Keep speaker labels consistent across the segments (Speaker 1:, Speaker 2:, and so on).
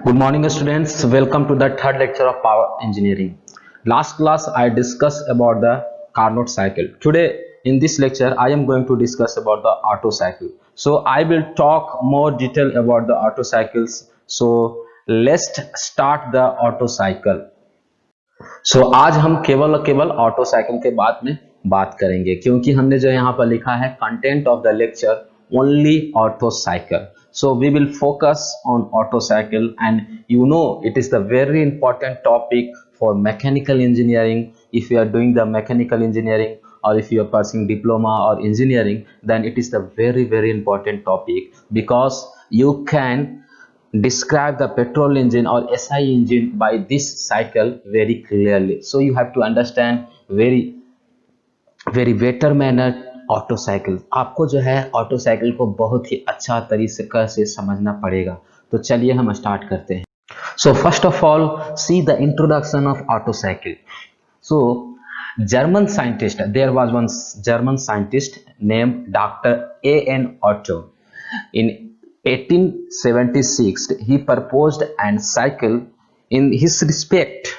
Speaker 1: Good morning students, welcome to the third lecture of power engineering. Last class I discussed about the Carnot cycle. Today in this lecture I am going to discuss about the Otto cycle. So I will talk more detail about the Otto cycles. So let's start the Otto cycle. So आज हम केवल auto cycle के बाद में बात करेंगे क्योंकि हमने जो यहाँ पर लिखा है content of the lecture only auto cycle. So we will focus on auto cycle, and you know it is the very important topic for mechanical engineering. If you are doing the mechanical engineering or if you are pursuing diploma or engineering, then it is the very important topic because you can describe the petrol engine or SI engine by this cycle very clearly. So you have to understand very better manner auto cycle. आपको जो है auto cycle को बहुत ही अच्छा तरीके से समझना पड़ेगा. तो चलिए हम स्टार्ट करते हैं. So first of all see the introduction of auto cycle. So German scientist, there was one German scientist named Dr. A.N. Otto. In 1876 he proposed an cycle. In his respect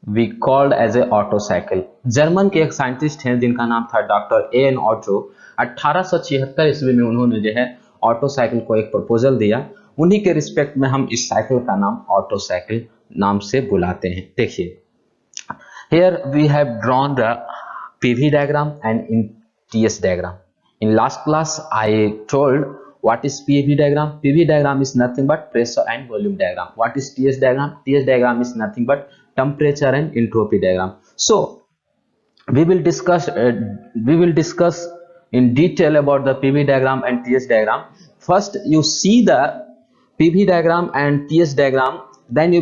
Speaker 1: we called as a auto cycle. German के एक scientist हैं जिनका नाम था doctor A.N. Auto. 1876 ईस्वी में उन्होंने जो है ऑटो साइकिल को एक प्रपोजल दिया. उन्हीं के रिस्पेक्ट में हम इस साइकिल का नाम ऑटो साइकिल नाम से बुलाते हैं. देखिए, here we have drawn the PV diagram and in TS diagram. In last class I told what is PV diagram. PV diagram is nothing but pressure and volume diagram. What is TS diagram? TS diagram is nothing but temperature and entropy diagram. So we will discuss in detail about the PV diagram and TS diagram. First you see the PV diagram and TS diagram, then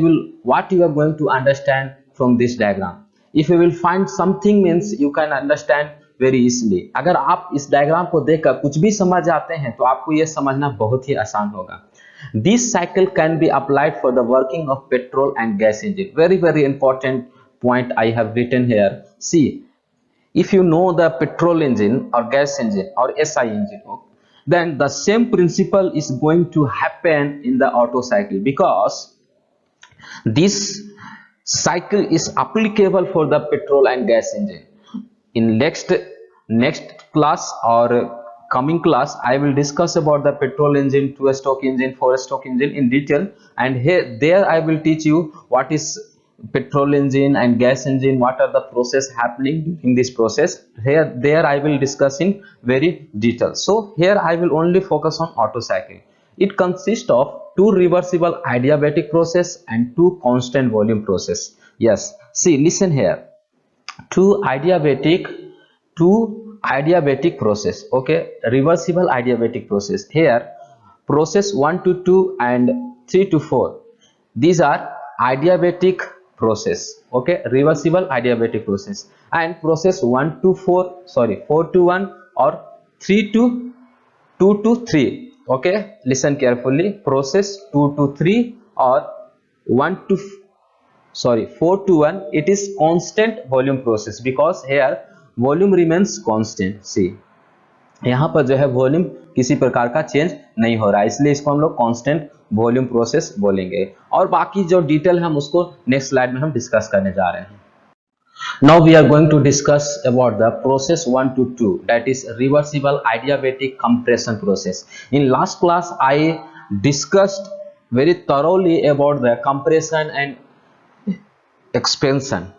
Speaker 1: what you are going to understand from this diagram. If you will find something means you can understand very easily. अगर आप इस diagram को देखकर कुछ भी समझ जाते हैं तो आपको यह समझना बहुत ही आसान होगा. This cycle can be applied for the working of petrol and gas engine. Very important point I have written here. See, if you know the petrol engine or gas engine or SI engine, then the same principle is going to happen in the Otto cycle because this cycle is applicable for the petrol and gas engine. In next class or coming class I will discuss about the petrol engine, 2-stroke engine, 4-stroke engine in detail, and there I will teach you what is petrol engine and gas engine, what are the process happening in this process. There I will discuss in very detail. So here I will only focus on Otto cycle. It consists of two reversible adiabatic process and two constant volume process. Yes, see, listen here, two adiabatic process. Okay, reversible adiabatic process. Here process 1 to 2 and 3 to 4, these are adiabatic process. Okay, reversible adiabatic process. And process 4 to 1 or 3 to 2 to 3. Okay, listen carefully, process 2 to 3 or 4 to 1, it is constant volume process because here volume remains constant. See, यहाँ पर जो है volume किसी प्रकार का change नहीं हो रहा है, इसलिए इसको हम लोग कांस्टेंट वॉल्यूम प्रोसेस बोलेंगे. और बाकी जो डिटेल हम उसको नेक्स्ट स्लाइड में हम डिस्कस करने जा रहे हैं. Now we are going to discuss about the process 1 to 2, that is reversible adiabatic compression process. In last class I discussed very thoroughly about the compression and expansion,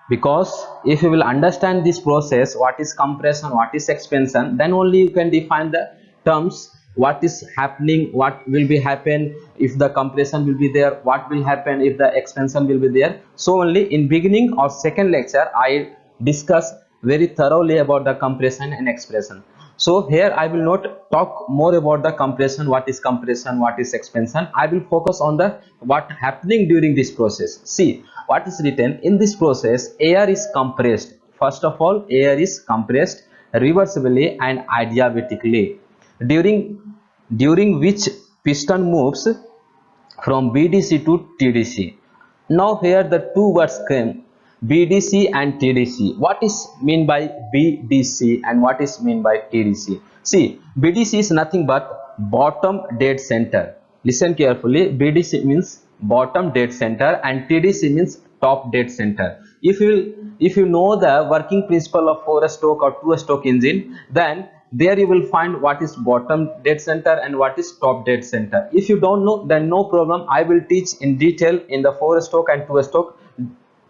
Speaker 1: because if you will understand this process, what is compression, what is expansion, then only you can define the terms, what is happening, what will be happen if the compression will be there, what will happen if the expansion will be there. So only in beginning or second lecture I discuss very thoroughly about the compression and expansion. So here I will not talk more about the compression, what is compression, what is expansion. I will focus on the what happening during this process. See what is written in this process. Air is compressed. First of all, air is compressed reversibly and adiabatically, during which piston moves from BDC to TDC. Now here the two words came, BDC and TDC. What is mean by BDC and what is mean by TDC? See, BDC is nothing but bottom dead center. Listen carefully, BDC means bottom dead center and TDC means top dead center. If you know the working principle of 4-stroke or 2-stroke engine, then there you will find what is bottom dead center and what is top dead center. If you don't know, then no problem, I will teach in detail in the 4-stroke and 2-stroke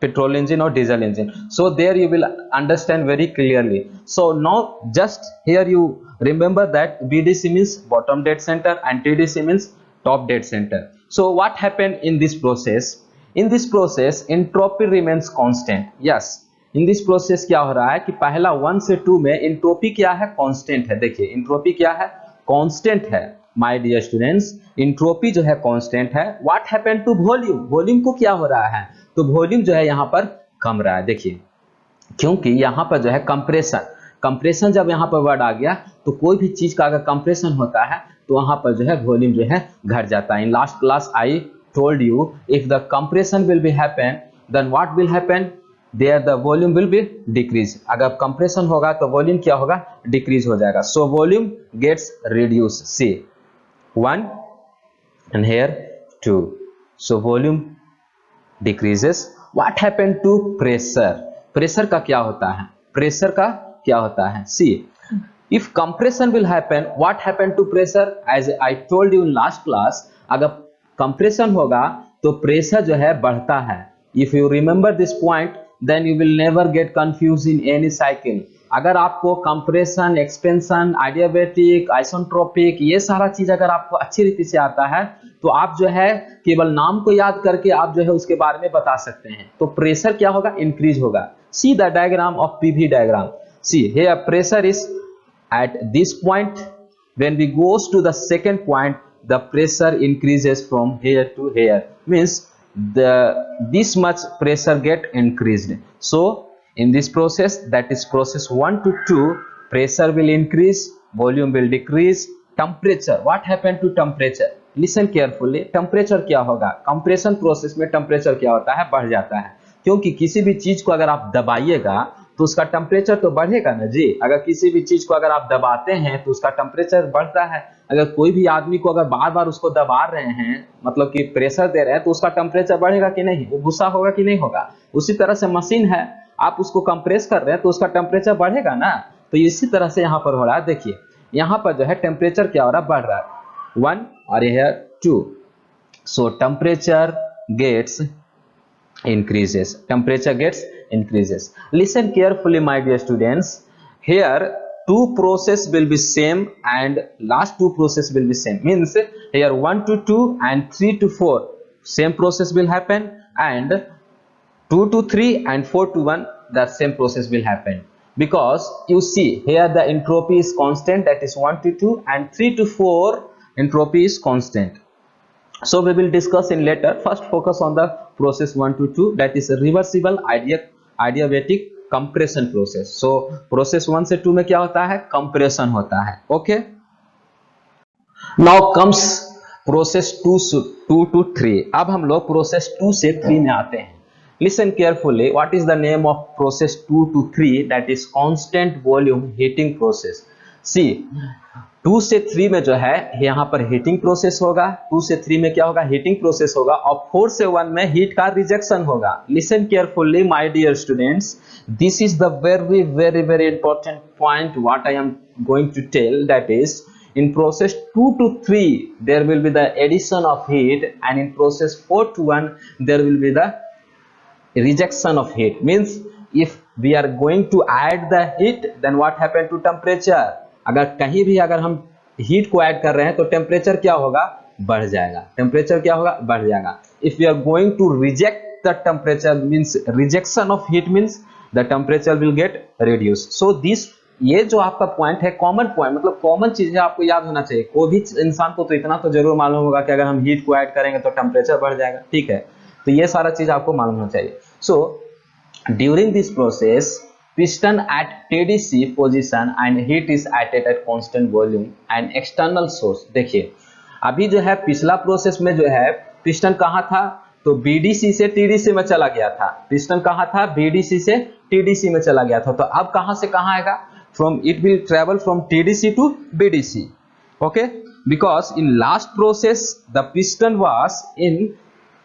Speaker 1: petrol engine or diesel engine, so there you will understand very clearly. So now just here you remember that BDC means bottom dead center and TDC means top dead center. So what happened in this process? In this process entropy remains constant. Yes, in this process क्या हो रहा है कि पहला 1 से 2 में entropy क्या है, कांस्टेंट है. देखिए इंट्रोपी क्या है, कांस्टेंट है माय डियर स्टूडेंट्स, इंट्रोपी जो है कांस्टेंट है. What happened to volume, volume को क्या हो रहा है, तो वॉल्यूम जो है यहाँ पर कम रहा है. देखिए क्योंकि यहाँ पर जो है कंप्रेशन, कंप्रेशन जब यहाँ पर वर्ड आ गया तो कोई भी चीज का अगर कंप्रेशन होता है तो वहां पर जो है वॉल्यूम जो है घट जाता है. In last class I told you if the compression will be happen then what will happen, there the volume will be decrease. अगर कंप्रेशन होगा तो वॉल्यूम क्या होगा, डिक्रीज हो जाएगा. So volume gets reduce. See 1 and here 2. So volume decreases. What happened to pressure? Pressure का क्या होता है, pressure का क्या होता है. See, if compression will happen, what happened to pressure? As I told you in last class, अगर compression होगा तो pressure जो है बढ़ता है. If you remember this point, then you will never get confused in any cycle. अगर आपको compression, expansion, आइडियाबैटिक, isotropic ये सारा चीज अगर आपको अच्छी रीति से आता है तो आप जो है केवल नाम को याद करके आप जो है उसके बारे में बता सकते हैं. तो प्रेशर क्या होगा, इंक्रीज होगा. See the diagram of PV diagram. See here pressure is at this point, when we goes to the second point the pressure increases from here to here, means this much pressure get increased. So in this process, that is process 1 to 2, pressure will increase, volume will decrease. Temperature, what happened to temperature? Listen carefully. Temperature क्या होगा, compression process में temperature क्या होता है, बढ़ जाता है. क्योंकि किसी भी चीज को अगर आप दबाइएगा तो उसका टेम्परेचर तो बढ़ेगा ना जी. अगर किसी भी चीज को अगर आप दबाते हैं तो उसका टेम्परेचर बढ़ता है. अगर कोई भी आदमी को अगर बार बार उसको दबा रहे हैं, मतलब कि प्रेशर दे रहे हैं, तो उसका टेम्परेचर बढ़ेगा कि नहीं, वो गुस्सा होगा कि नहीं होगा. उसी तरह से मशीन है, आप उसको कंप्रेस कर रहे हैं तो उसका टेम्परेचर बढ़ेगा ना. तो इसी तरह से यहाँ पर हो रहा है. देखिए यहाँ पर जो है टेम्परेचर क्या हो रहा है, बढ़ रहा है 1 और यह 2. So temperature gets increases, temperature gets increases. Listen carefully my dear students. Here two process will be same and last two process will be same, means here 1 to 2 and 3 to 4 same process will happen, and 2 to 3 and 4 to 1 the same process will happen, because you see here the entropy is constant, that is 1 to 2, and 3 to 4 entropy is constant. So we will discuss in later. First focus on the process 1 to 2, that is reversible adiabatic compression process. So process 1 से 2 में क्या होता है, compression होता है. Okay, now comes process 2 to 3. अब हम लोग process 2 से 3 में आते हैं. Listen carefully. What is the name of process 2 to 3? That is constant volume heating process. See, 2 से 3 में जो है यहाँ पर हीटिंग प्रोसेस होगा. 2 से 3 में क्या होगा, हीटिंग प्रोसेस होगा. और 4 से 1 में हीट का रिजेक्शन होगा. Listen carefully my dear students, this is the very very very important point what I am going to tell. That is in process 2 to 3 there will be the addition of heat, and in process 4 to 1 there will be the rejection of heat. Means if we are going to add the heat, then what happen to temperature? अगर कहीं भी अगर हम heat को add कर रहे हैं तो टेम्परेचर क्या होगा, बढ़ जाएगा. टेम्परेचर क्या होगा, बढ़ जाएगा. If we are going to reject the temperature, means rejection of heat, means the temperature will get reduce. So this, ये जो आपका पॉइंट है कॉमन पॉइंट, मतलब कॉमन चीज है, आपको याद होना चाहिए. कोई भी इंसान को तो इतना तो जरूर मालूम होगा कि अगर हम हीट को ऐड करेंगे तो टेम्परेचर बढ़ जाएगा. ठीक है, तो ये सारा चीज आपको मालूम होना चाहिए. So during this process piston at TDC position and heat is added at constant volume and external source. देखिए अभी जो है पिछला प्रोसेस में जो है पिस्टन कहाँ था, तो BDC से TDC में चला गया था. पिस्टन कहाँ था, BDC से TDC में चला गया था. तो अब कहाँ से कहाँ आएगा, from it will travel from TDC to BDC. Okay, because in last process the piston was in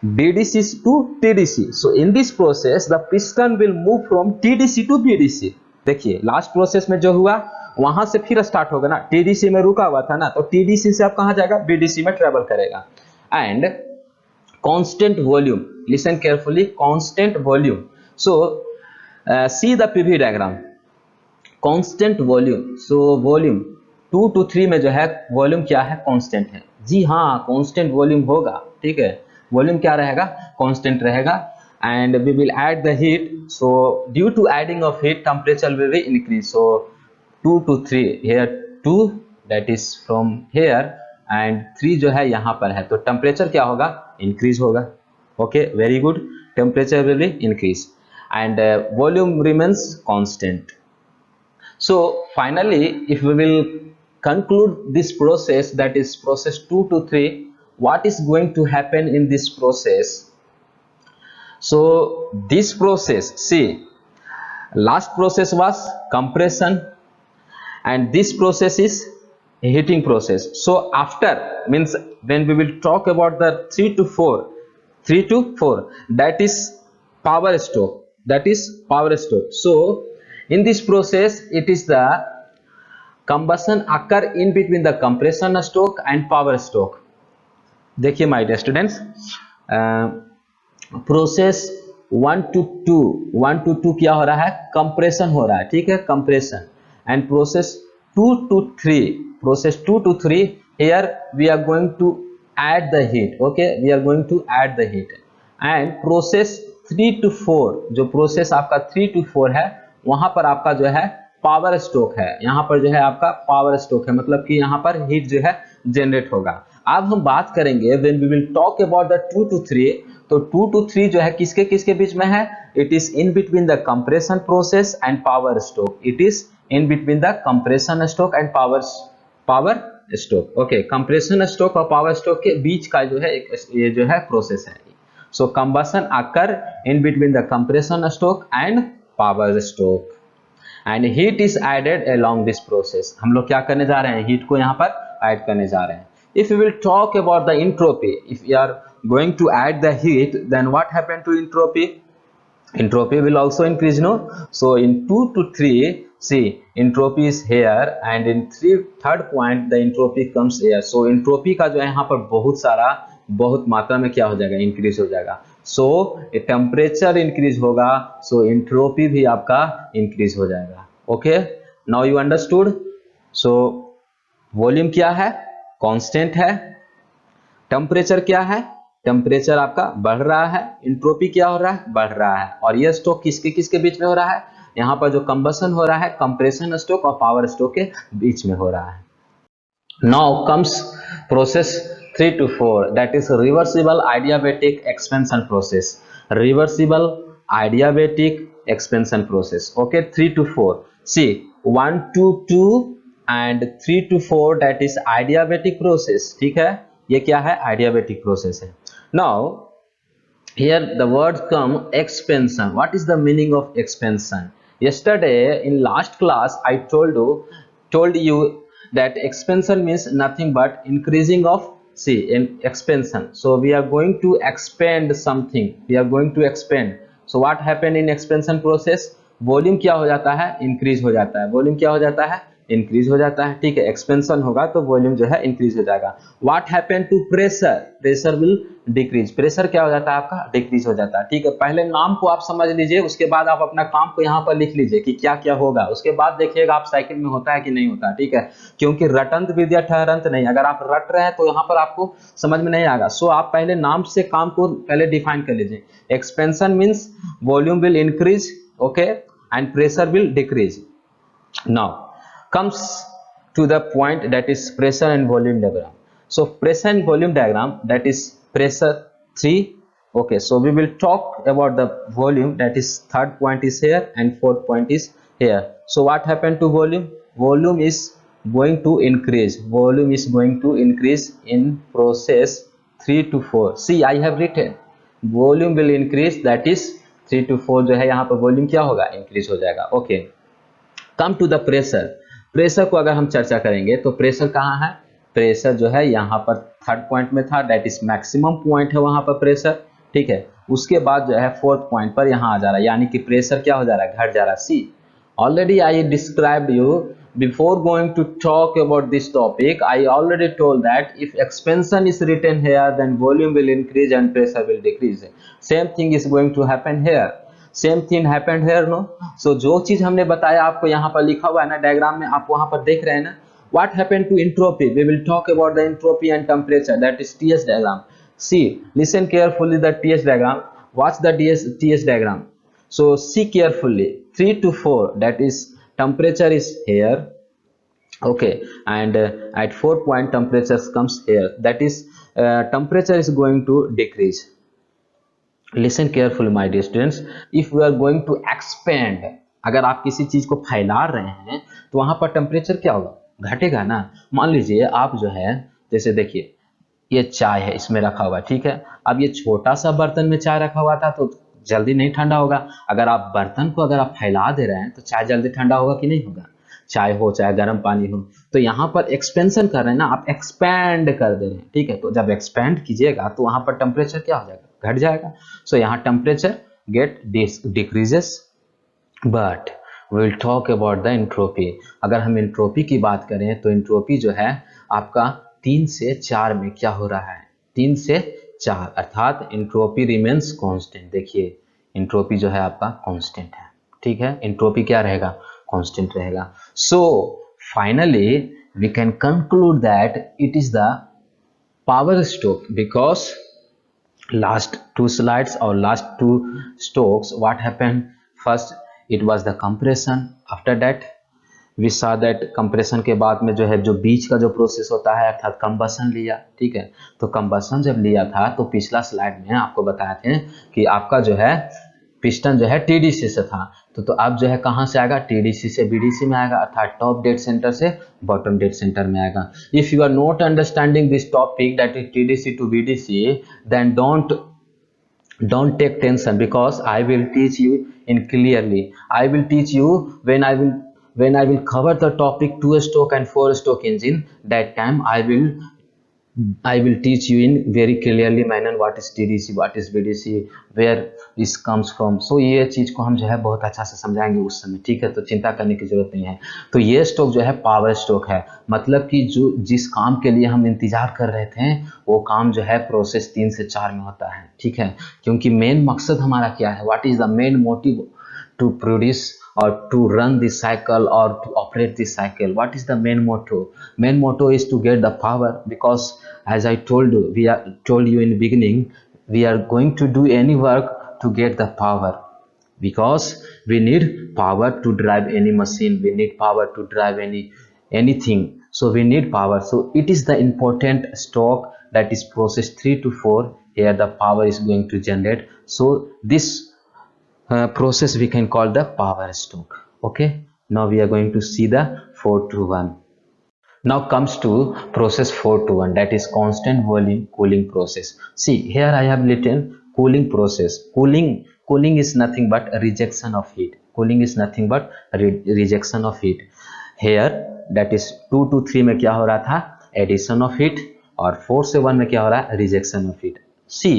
Speaker 1: BDC to TDC. So in this process the piston will move from TDC to BDC. देखिए last process में जो हुआ वहां से फिर start होगा ना, TDC में रुका हुआ था ना, तो TDC से आप कहां जाएगा, BDC में ट्रेवल करेगा. And constant volume, listen carefully, constant volume. So see the PV diagram. Constant volume, so volume 2 to 3 में जो है वॉल्यूम क्या है, कांस्टेंट है. जी हाँ, कांस्टेंट वॉल्यूम होगा. ठीक है, वॉल्यूम क्या रहेगा, कांस्टेंट रहेगा. And we will add the heat. So due to adding of heat temperature will be increase. So 2 to 3 here, 2 that is from here and 3 जो है यहाँ पर है, तो टेम्परेचर क्या होगा, इंक्रीज होगा. Okay, very good. Temperature will be increase and volume remains constant. So finally, if we will conclude this process, that is process 2 to 3, what is going to happen in this process? So this process, see, last process was compression and this process is heating process. So after, means when we will talk about the 3 to 4, that is power stroke, that is power stroke. So in this process it is the combustion occur in between the compression stroke and power stroke. देखिए my dear students, process 1 to 2 क्या हो रहा है, compression हो रहा है. ठीक है, compression. And process 2 to 3 here we are going to add the heat. okay, we are going to add the heat. And process 3 to 4, जो प्रोसेस आपका 3 to 4 है, वहां पर आपका जो है पावर स्ट्रोक है. यहाँ पर जो है आपका पावर स्ट्रोक है, मतलब कि यहाँ पर हीट जो है जनरेट होगा. अब हम बात करेंगे when we will talk about the 2 to 3, तो 2 to 3 जो है किसके किसके बीच में है, it is in between the compression process and power stroke. It is in between the compression stroke and power stroke. Okay, compression stroke और power stroke के बीच का जो है ये जो है प्रोसेस है. So combustion occur in between the compression stroke and power stroke and heat is added along this process. हम लोग क्या करने जा रहे हैं, हीट को यहाँ पर ऐड करने जा रहे हैं. If you will talk about the entropy, if you are going to add the heat, then what happened to entropy? Entropy will also increase, no? So in 2 to 3, see, entropy is here and in third point the entropy comes here. So entropy का जो है यहाँ पर बहुत मात्रा में क्या हो जाएगा, इंक्रीज हो जाएगा. सो टेम्परेचर इंक्रीज होगा, सो एंट्रोपी भी आपका इंक्रीज हो जाएगा. Okay, now you understood. So volume क्या है, कांस्टेंट है. टेम्परेचर क्या है, टेम्परेचर आपका बढ़ रहा है. एंट्रोपी क्या हो रहा है, बढ़ रहा है. और ये स्ट्रोक किसके किसके बीच में हो रहा है, यहाँ पर जो कंबशन हो रहा है कंप्रेशन स्ट्रोक और पावर स्ट्रोक के बीच में हो रहा है. Now comes process 3 to 4, that is reversible adiabatic expansion process. Reversible adiabatic expansion process. Okay, 3 to 4. See, 1 to 2 and 3 to 4, that is adiabatic process. ठीक है, ये क्या है, adiabatic process है. Now here the word come expansion. What is the meaning of expansion? Yesterday in last class I told you that expansion means nothing but increasing of, see, in expansion. So we are going to expand something, we are going to expand. So what happened in expansion process? Volume क्या हो जाता है, increase हो जाता है. Volume क्या हो जाता है, इंक्रीज हो जाता है. ठीक है, एक्सपेंशन होगा तो वॉल्यूम जो है इंक्रीज हो जाएगा. What happen to pressure, pressure will decrease. Pressure क्या हो जाता है आपका, डिक्रीज हो जाता है. ठीक है, पहले नाम को आप समझ लीजिए, उसके बाद आप अपना काम को यहाँ पर लिख लीजिए कि क्या क्या होगा. उसके बाद देखिएगा आप साइकिल में होता है कि नहीं होता. ठीक है, क्योंकि रटंत विद्या ठहरंत नहीं. अगर आप रट रहे हैं तो यहाँ पर आपको समझ में नहीं आएगा. सो आप पहले नाम से काम को पहले डिफाइन कर लीजिए. Expansion means volume will increase, okay, and pressure will decrease. Now comes to the point, that is pressure and volume diagram. So pressure and volume diagram, that is pressure 3. Okay, so we will talk about the volume, that is third point is here and fourth point is here. So what happened to volume? Volume is going to increase. Volume is going to increase in process 3 to 4. See, I have written volume will increase, that is 3 to 4 जो है यहाँ पर volume क्या होगा, increase हो जाएगा. Okay, come to the pressure. Pressure को अगर हम चर्चा करेंगे तो प्रेशर कहाँ है, प्रेशर जो है यहाँ पर थर्ड पॉइंट में था, दैट इज मैक्सिमम पॉइंट है वहां पर प्रेशर. ठीक है। उसके बाद जो है फोर्थ पॉइंट पर यहाँ आ जा रहा है, यानी कि प्रेशर क्या हो जा रहा है, घट जा रहा है। सी already I described you before going to talk about this topic. I already told that if expansion is written here, then volume will increase and pressure will decrease. Same thing is going to happen here. Same thing happened here, no? So जो चीज हमने बताया आपको यहाँ पर लिखा हुआ है ना डायग्राम में, आप वहाँ पर देख रहे हैं ना, what happened to entropy? We will talk about the entropy and temperature, that is TS diagram. See, listen carefully the TS diagram. Watch the TS diagram. So see carefully, 3 to 4, that is temperature is here, okay, and at 4 point temperature comes here, that is temperature is going to decrease. Listen carefully my dear students, if we are going to expand, अगर आप किसी चीज को फैला रहे हैं तो वहां पर टेम्परेचर क्या होगा, घटेगा ना। मान लीजिए आप जो है, जैसे देखिए ये चाय है इसमें रखा हुआ, ठीक है, अब ये छोटा सा बर्तन में चाय रखा हुआ था तो जल्दी नहीं ठंडा होगा। अगर आप बर्तन को अगर आप फैला दे रहे हैं तो चाय जल्दी ठंडा होगा कि नहीं होगा, चाय हो चाहे गर्म पानी हो। तो यहाँ पर एक्सपेंशन कर रहे हैं ना, आप एक्सपैंड कर दे रहे हैं, ठीक है। तो जब एक्सपैंड कीजिएगा तो वहां पर टेम्परेचर क्या हो जाएगा, घट जाएगा। सो यहाँ temperature get decreases, but we will talk about the entropy. अगर हम एंट्रोपी की बात करें तो एंट्रोपी जो है आपका 3 से 4 में क्या हो रहा है, 3 से 4, अर्थात एंट्रोपी रिमेन्स कांस्टेंट। देखिए एंट्रोपी जो है आपका कांस्टेंट है, ठीक है, एंट्रोपी क्या रहेगा, कांस्टेंट रहेगा। So finally we can conclude that it is the power stroke, because last 2 slides or last 2 strokes what happened, first it was the compression, after that we saw that compression के बाद में जो है जो बीच का जो process होता है अर्थात कंबसन लिया, ठीक है। तो कंबसन जब लिया था तो पिछला स्लाइड में आपको बताए थे कि आपका जो है पिस्टन जो है टीडीसी से था, तो अब जो है कहाँ से आएगा, टीडीसी से बीडीसी में आएगा, अर्थात टॉप डेड सेंटर से बॉटम डेड सेंटर में आएगा। If you are not understanding this topic that is TDC to BDC, then don't take tension, because I will teach you in clearly. I will teach you when I will cover the topic 2-stroke and 4-stroke engine. That time I will teach you in very clearly manner what is TDC, what is BDC, where this comes from. So ये चीज को हम जो है बहुत अच्छा से समझाएंगे उस समय, ठीक है, तो चिंता करने की जरूरत नहीं है। तो ये स्ट्रोक जो है पावर स्ट्रोक है, मतलब कि जो जिस काम के लिए हम इंतजार कर रहे थे वो काम जो है प्रोसेस 3 से 4 में होता है, ठीक है। क्योंकि मेन मकसद हमारा क्या है, what is the main motive to produce or to run this cycle or to operate this cycle, what is the main motto? Main motto is to get the power, because as I told you in the beginning, we are going to do any work to get the power, because we need power to drive any machine, we need power to drive anything, so we need power. So it is the important stroke, that is process 3 to 4, here the power is going to generate. So this process we can call the power stroke. Okay, now we are going to see the 4 to 1. Now comes to process 4 to 1, that is constant volume cooling process. See here I have written cooling process. Cooling is nothing but a rejection of heat. Cooling is nothing but rejection of heat. Here that is 2 to 3 में क्या हो रहा था, addition of heat, और 4 से 1 में क्या हो रहा है, rejection of heat. See,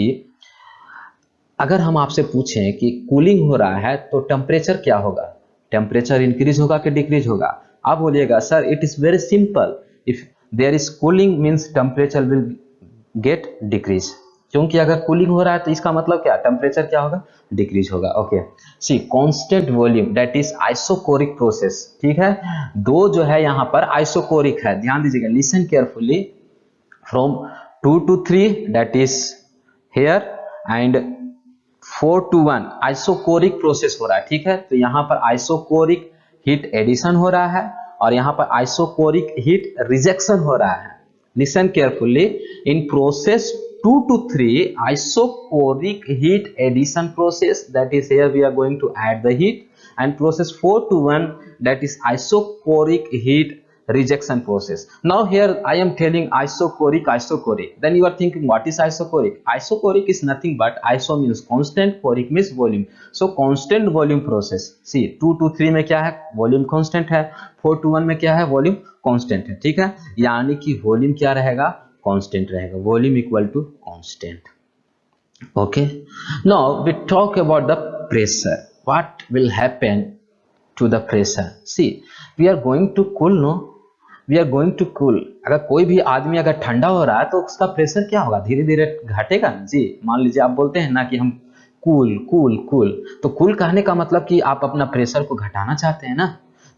Speaker 1: अगर हम आपसे पूछें कि कूलिंग हो रहा है तो टेम्परेचर क्या होगा, टेम्परेचर इंक्रीज होगा कि डिक्रीज होगा, आप बोलिएगा sir it is very simple, if there is cooling means temperature will get decrease, क्योंकि अगर कूलिंग हो रहा है तो इसका मतलब क्या, टेम्परेचर क्या होगा, डिक्रीज होगा। Okay, see constant volume that is isochoric process, ठीक है, दो जो है यहाँ पर आइसोकोरिक है, ध्यान दीजिएगा, listen carefully, from 2 to 3 that is here and 4 to 1 isochoric process हो रहा है, ठीक है। तो यहाँ पर आइसोकोरिक हीट एडिशन हो रहा है और यहाँ पर आइसोकोरिक हीट रिजेक्शन हो रहा है। Listen carefully, in process 2 to 3 isochoric heat addition process, that is here we are going to add the heat, and process 4 to 1 that is isochoric heat rejection process. Now here I am telling isochoric, then you are thinking what is isochoric? Isochoric is nothing but iso means constant, choric means volume, so constant volume process. See 2 to 3 में क्या है, volume constant है, 4 to 1 में क्या है, volume constant है, ठीक है, यानी कि volume क्या रहेगा, constant रहेगा, volume equal to constant. Okay, now we talk about the pressure. What will happen to the pressure? See, we are going to cool, no, we are going to cool. अगर कोई भी आदमी अगर ठंडा हो रहा है तो उसका प्रेशर क्या होगा, धीरे धीरे घटेगा ना जी। मान लीजिए आप बोलते हैं ना कि हम कूल कूल कूल, तो कूल कहने का मतलब कि आप अपना प्रेशर को घटाना चाहते हैं ना।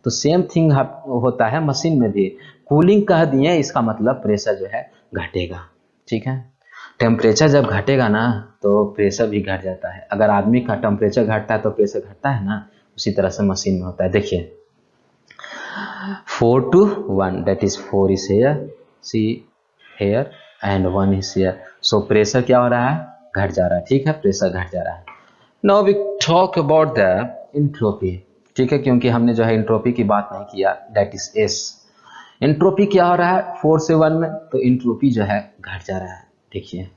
Speaker 1: तो सेम थिंग होता है मशीन में भी। कूलिंग कह दिए, इसका मतलब प्रेशर जो है घटेगा। ठीक है, टेम्परेचर जब घटेगा ना तो प्रेशर भी घट जाता है। अगर आदमी का टेम्परेचर घटता है तो प्रेशर घटता है ना, उसी तरह से मशीन में होता है। देखिए 4 to 1, that is 4 is here, see here and 1 is here, so pressure क्या हो रहा है, घट जा रहा है। ठीक है, प्रेशर घट जा रहा है। Now we talk about the entropy. ठीक है, क्योंकि हमने जो है एंट्रोपी की बात नहीं किया, दैट इज एस। एंट्रोपी क्या हो रहा है 4 से 1 में, तो एंट्रोपी जो है घट जा रहा है। देखिए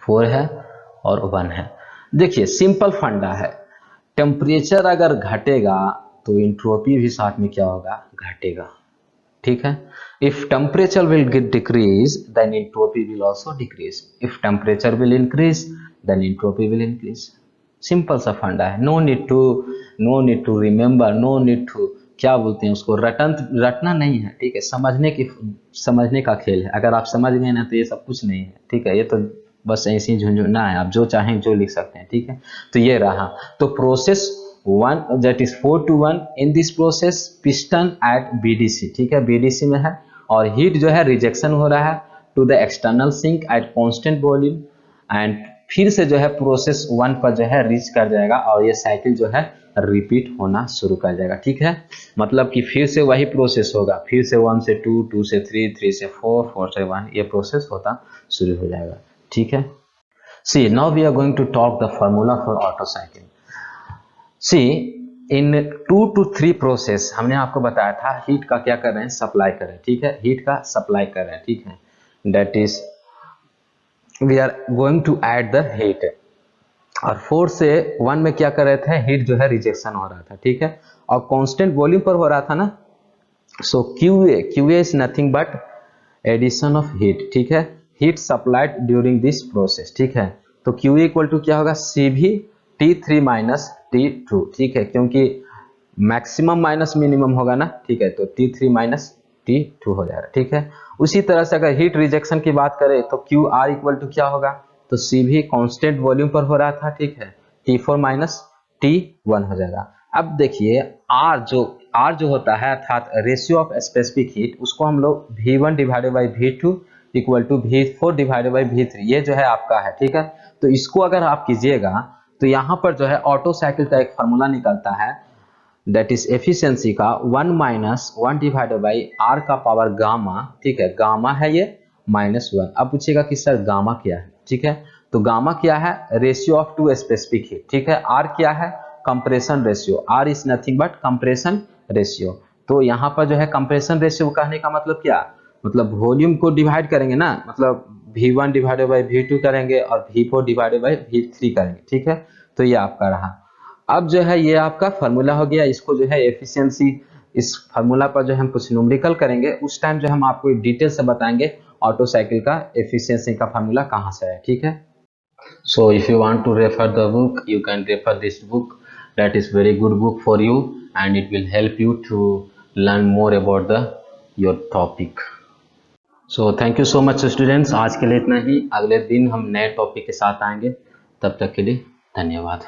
Speaker 1: 4 है और 1 है। देखिए सिंपल फंडा है, टेम्परेचर अगर घटेगा तो एंट्रोपी भी साथ में क्या होगा, घटेगा। ठीक है, if temperature will get decrease then entropy will also decrease, if temperature will increase then entropy will increase. Simple सा फंडा है, no need to remember, no need to क्या बोलते हैं उसको, रटना नहीं है। ठीक है, समझने का खेल है। अगर आप समझ गए ना तो ये सब कुछ नहीं है। ठीक है, ये तो बस ऐसे ही झुंझुना है, आप जो चाहें जो लिख सकते हैं। ठीक है, तो ये रहा। तो process 1 that is 4 to 1, in this process piston at BDC, ठीक है, BDC में है, और हीट जो है रिजेक्शन हो रहा है to the external sink at constant volume, and फिर से जो है प्रोसेस 1 पर जो है रीच कर जाएगा, और ये साइकिल जो है रिपीट होना शुरू कर जाएगा। ठीक है, मतलब कि फिर से वही प्रोसेस होगा, फिर से 1 से 2, 2 से 3, 3 से 4, 4 से 1, ये प्रोसेस होता शुरू हो जाएगा। ठीक है, see now we are going to talk the formula for auto cycle. See in 2 to 3 process हमने आपको बताया था हीट का क्या कर रहे हैं, सप्लाई कर रहे हैं। ठीक है, हीट का सप्लाई कर रहे हैं। ठीक है, that is we are going to add the heat, और 4 से 1 में क्या कर रहे थे, हीट जो है रिजेक्शन हो रहा था। ठीक है, और कांस्टेंट वॉल्यूम पर हो रहा था ना, so QA is nothing but addition of heat. ठीक है, heat supplied during this process. ठीक है, तो QA इक्वल टू क्या होगा, CV T3 माइनस T2। ठीक है, क्योंकि मैक्सिमम माइनस मिनिमम होगा ना। ठीक है, तो T3 माइनस T2 हो जाएगा। ठीक है, उसी तरह से अगर हीट रिजेक्शन की बात करें तो QR इक्वल टू क्या होगा, तो CV कांस्टेंट वॉल्यूम पर हो रहा था। ठीक है, T4 माइनस T1 हो जाएगा। अब देखिए R जो होता है अर्थात रेशियो ऑफ स्पेसिफिक हीट, उसको हम लोग V1 divided by V2 equal to V4 divided by V3, ये जो है आपका है। ठीक है, तो इसको अगर आप कीजिएगा तो यहाँ पर जो है ऑटो साइकिल का एक फार्मूला निकलता है, दैट इज एफिशिएंसी का 1 माइनस 1 डिवाइडेड बाई R का पावर गामा। ठीक है, गामा है ये -1। अब पूछेगा कि सर गामा क्या है। ठीक है, तो गामा क्या है, ratio of two specific heat. ठीक है, R क्या है, compression ratio, R is nothing but compression ratio. तो यहाँ पर जो है कंप्रेशन रेशियो कहने का मतलब क्या, मतलब वॉल्यूम को डिवाइड करेंगे ना, मतलब V1 डिवाइडेड बाई V2 करेंगे और V4 डिवाइडेड बाई V3 करेंगे। ठीक है, तो ये आपका रहा। अब जो है ये आपका फार्मूला हो गया, इसको जो है एफिशिएंसी, इस फार्मूला पर जो हम कुछ न्यूमेरिकल करेंगे उस टाइम जो हम आपको डिटेल से बताएंगे ऑटो साइकिल का एफिशिएंसी का फार्मूला कहाँ से है। ठीक है, so if you want to refer the book you can refer this book, that is very good book for you and it will help you to learn more about the your topic. So thank you so much students, आज के लिए इतना ही। अगले दिन हम नए topic के साथ आएंगे, तब तक के लिए धन्यवाद।